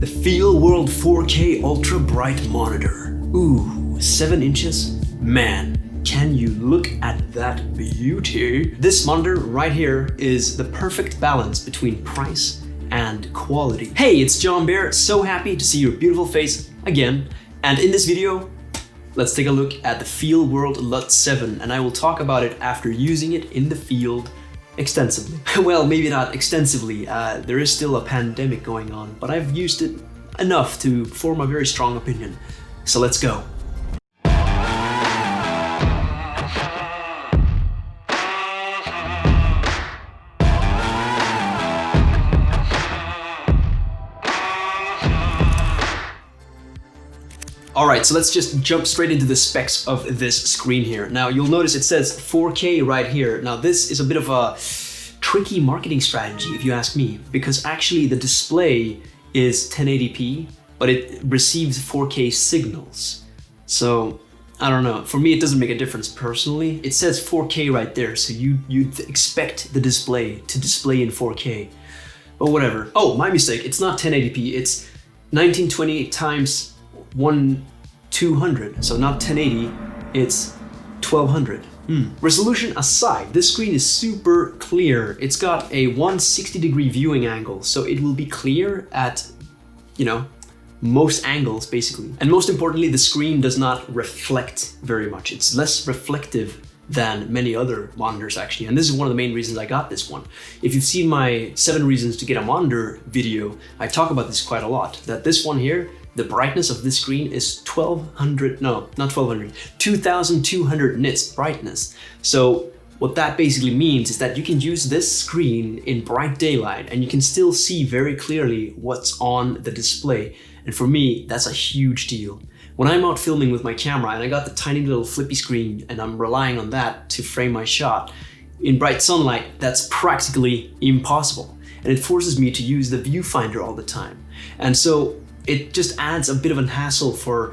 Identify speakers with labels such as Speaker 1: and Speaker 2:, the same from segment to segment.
Speaker 1: the FEELWORLD 4K Ultra Bright Monitor. Ooh, 7 inches? Man, can you look at that beauty? This monitor right here is the perfect balance between price and quality. Hey, it's John Bear, so happy to see your beautiful face again. And in this video, let's take a look at the FEELWORLD LUT7, and I will talk about it after using it in the field extensively. Well, maybe not extensively, there is still a pandemic going on, but I've used it enough to form a very strong opinion. So let's go. Alright, so let's just jump straight into the specs of this screen here. Now you'll notice it says 4K right here. Now this is a bit of a tricky marketing strategy if you ask me, because actually the display is 1080p, but it receives 4K signals. So I don't know, for me it doesn't make a difference personally. It says 4K right there, so you'd expect the display to display in 4K, but whatever. Oh, my mistake, it's not 1080p, it's 1920 times 1200, so not 1080, it's 1200. Resolution aside, this screen is super clear. It's got a 160-degree viewing angle, so it will be clear at, you know, most angles basically. And most importantly, the screen does not reflect very much. It's less reflective than many other monitors actually, and this is one of the main reasons I got this one. If you've seen my 7 reasons to get a monitor video, I talk about this quite a lot, that this one here, the brightness of this screen is 2200 nits brightness. So what that basically means is that you can use this screen in bright daylight and you can still see very clearly what's on the display. And for me, that's a huge deal. When I'm out filming with my camera and I got the tiny little flippy screen and I'm relying on that to frame my shot, in bright sunlight, that's practically impossible. And it forces me to use the viewfinder all the time. And so it just adds a bit of a hassle for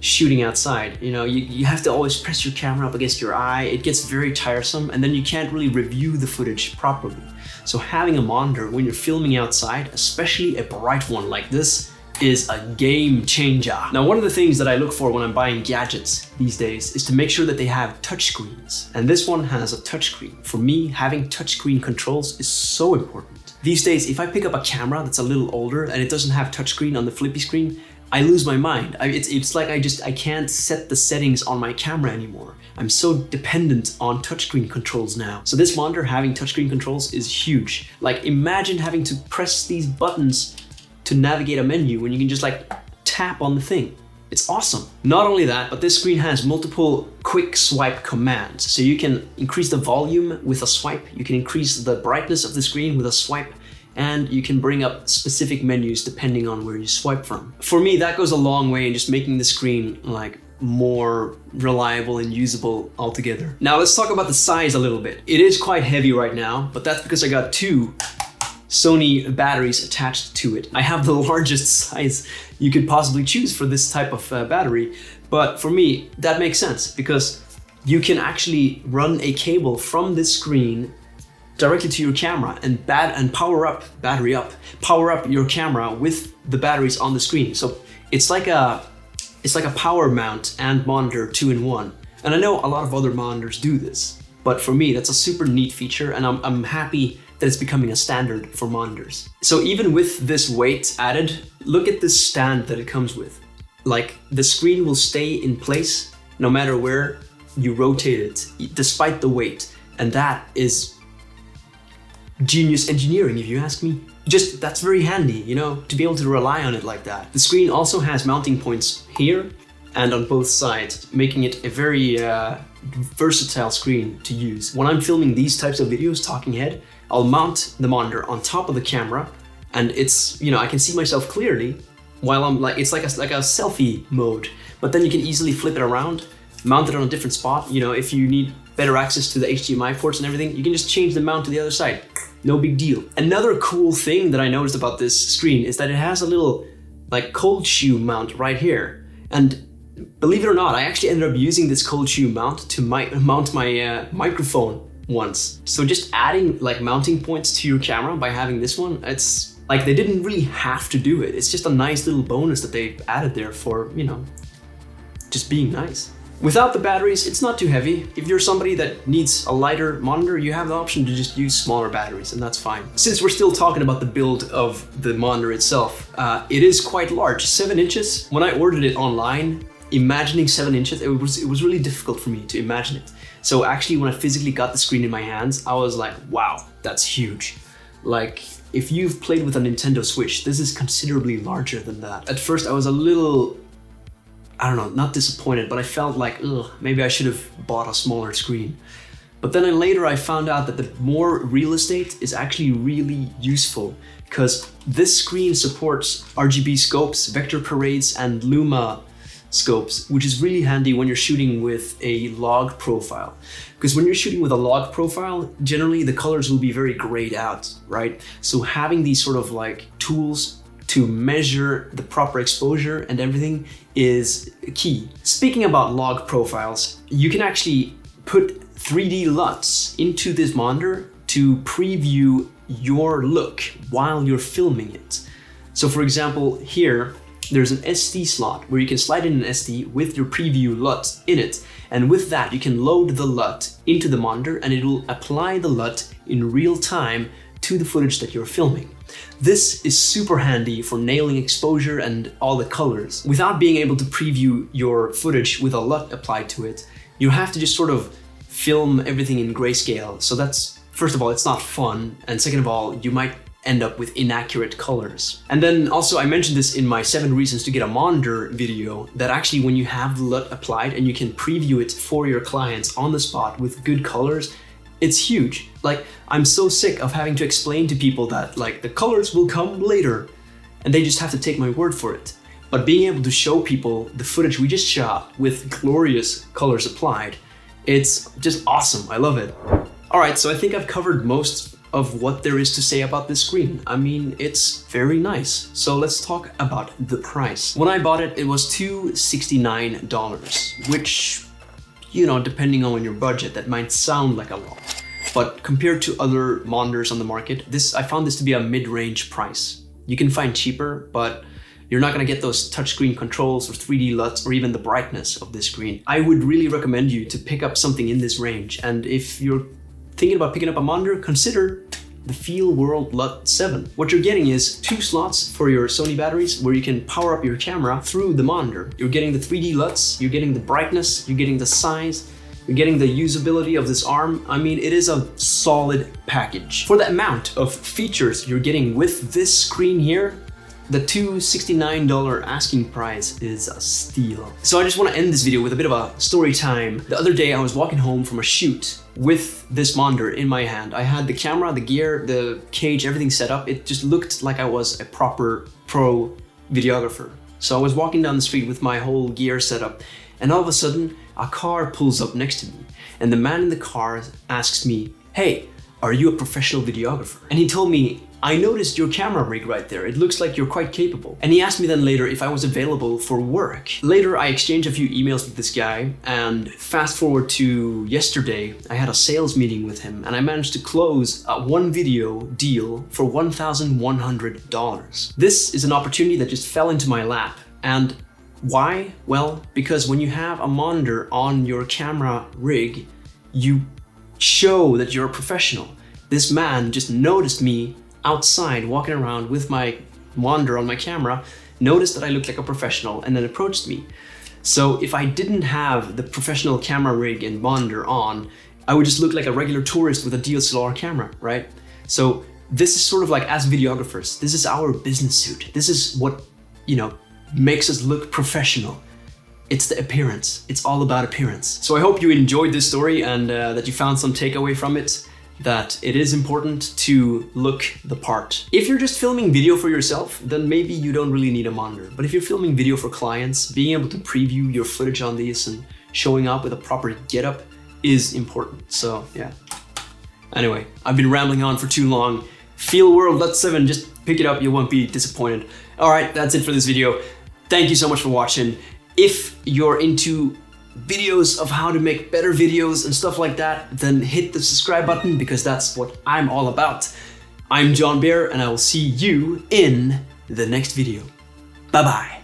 Speaker 1: shooting outside. You know, you have to always press your camera up against your eye. It gets very tiresome, and then you can't really review the footage properly. So having a monitor when you're filming outside, especially a bright one like this, is a game changer. Now, one of the things that I look for when I'm buying gadgets these days is to make sure that they have touchscreens. And this one has a touchscreen. For me, having touchscreen controls is so important. These days, if I pick up a camera that's a little older and it doesn't have touchscreen on the flippy screen, I lose my mind. It's like I can't set the settings on my camera anymore. I'm so dependent on touchscreen controls now. So this monitor having touchscreen controls is huge. Like, imagine having to press these buttons to navigate a menu when you can just like tap on the thing. It's awesome. Not only that, but this screen has multiple quick swipe commands. So you can increase the volume with a swipe, you can increase the brightness of the screen with a swipe, and you can bring up specific menus depending on where you swipe from. For me, that goes a long way in just making the screen like more reliable and usable altogether. Now let's talk about the size a little bit. It is quite heavy right now, but that's because I got 2 Sony batteries attached to it. I have the largest size you could possibly choose for this type of battery, but for me that makes sense because you can actually run a cable from this screen directly to your camera and power up your camera with the batteries on the screen. So it's like a power mount and monitor 2-in-1. And I know a lot of other monitors do this, but for me that's a super neat feature, and I'm happy that it's becoming a standard for monitors. So even with this weight added, look at this stand that it comes with. Like, the screen will stay in place no matter where you rotate it, despite the weight. And that is genius engineering, if you ask me. Just, that's very handy, you know, to be able to rely on it like that. The screen also has mounting points here and on both sides, making it a very versatile screen to use. When I'm filming these types of videos, talking head, I'll mount the monitor on top of the camera, and it's, you know, I can see myself clearly while I'm like, it's like a selfie mode, but then you can easily flip it around, mount it on a different spot. You know, if you need better access to the HDMI ports and everything, you can just change the mount to the other side. No big deal. Another cool thing that I noticed about this screen is that it has a little like cold shoe mount right here. And believe it or not, I actually ended up using this cold shoe mount to mount my microphone once. So just adding like mounting points to your camera by having this one, it's Like, they didn't really have to do it. It's just a nice little bonus that they added there for, you know, just being nice. Without the batteries, it's not too heavy. If you're somebody that needs a lighter monitor, you have the option to just use smaller batteries, and that's fine. Since we're still talking about the build of the monitor itself, it is quite large, 7 inches. When I ordered it online, imagining 7 inches, it was really difficult for me to imagine it. So actually, when I physically got the screen in my hands, I was like, wow, that's huge. Like, if you've played with a Nintendo Switch, this is considerably larger than that. At first, I was a little, I don't know, not disappointed, but I felt like, ugh, maybe I should have bought a smaller screen. But then later I found out that the more real estate is actually really useful, because this screen supports RGB scopes, vector parades, and Luma scopes, which is really handy when you're shooting with a log profile. Because when you're shooting with a log profile, generally the colors will be very grayed out, right? So having these sort of like tools to measure the proper exposure and everything is key. Speaking about log profiles, you can actually put 3D LUTs into this monitor to preview your look while you're filming it. So for example, here, there's an SD slot where you can slide in an SD with your preview LUT in it. And with that, you can load the LUT into the monitor and it will apply the LUT in real time to the footage that you're filming. This is super handy for nailing exposure and all the colors. Without being able to preview your footage with a LUT applied to it, you have to just sort of film everything in grayscale. So that's, first of all, it's not fun. And second of all, you might end up with inaccurate colors. And then also, I mentioned this in my 7 reasons to get a monitor video, that actually when you have the LUT applied and you can preview it for your clients on the spot with good colors, it's huge. Like, I'm so sick of having to explain to people that like the colors will come later and they just have to take my word for it. But being able to show people the footage we just shot with glorious colors applied, it's just awesome. I love it. All right, so I think I've covered most of what there is to say about this screen. I mean, it's very nice. So let's talk about the price. When I bought it, it was $269, which, you know, depending on your budget, that might sound like a lot. But compared to other monitors on the market, I found this to be a mid-range price. You can find cheaper, but you're not gonna get those touchscreen controls or 3D LUTs or even the brightness of this screen. I would really recommend you to pick up something in this range. And if you're thinking about picking up a monitor, consider the FEELWORLD LUT7. What you're getting is 2 slots for your Sony batteries where you can power up your camera through the monitor. You're getting the 3D LUTs, you're getting the brightness, you're getting the size, you're getting the usability of this arm. I mean, it is a solid package. For the amount of features you're getting with this screen here, the $269 asking price is a steal. So I just want to end this video with a bit of a story time. The other day I was walking home from a shoot with this monitor in my hand. I had the camera, the gear, the cage, everything set up. It just looked like I was a proper pro videographer. So I was walking down the street with my whole gear set up, and all of a sudden a car pulls up next to me, and the man in the car asks me, "Hey, are you a professional videographer?" And he told me, "I noticed your camera rig right there. It looks like you're quite capable." And he asked me then later if I was available for work. Later, I exchanged a few emails with this guy, and fast forward to yesterday, I had a sales meeting with him, and I managed to close a 1 video deal for $1,100. This is an opportunity that just fell into my lap. And why? Well, because when you have a monitor on your camera rig, you show that you're a professional. This man just noticed me outside walking around with my monitor on my camera, noticed that I looked like a professional, and then approached me. So if I didn't have the professional camera rig and monitor on, I would just look like a regular tourist with a DSLR camera, right? So this is sort of like, as videographers, this is our business suit. This is what, you know, makes us look professional. It's the appearance. It's all about appearance. So I hope you enjoyed this story and that you found some takeaway from it, that it is important to look the part. If you're just filming video for yourself, then maybe you don't really need a monitor. But if you're filming video for clients, being able to preview your footage on these and showing up with a proper getup is important. So yeah. Anyway, I've been rambling on for too long. FEELWORLD LUT7, just pick it up, you won't be disappointed. All right, that's it for this video. Thank you so much for watching. If you're into videos of how to make better videos and stuff like that, then hit the subscribe button, because that's what I'm all about. I'm John Bear, and I will see you in the next video. Bye bye.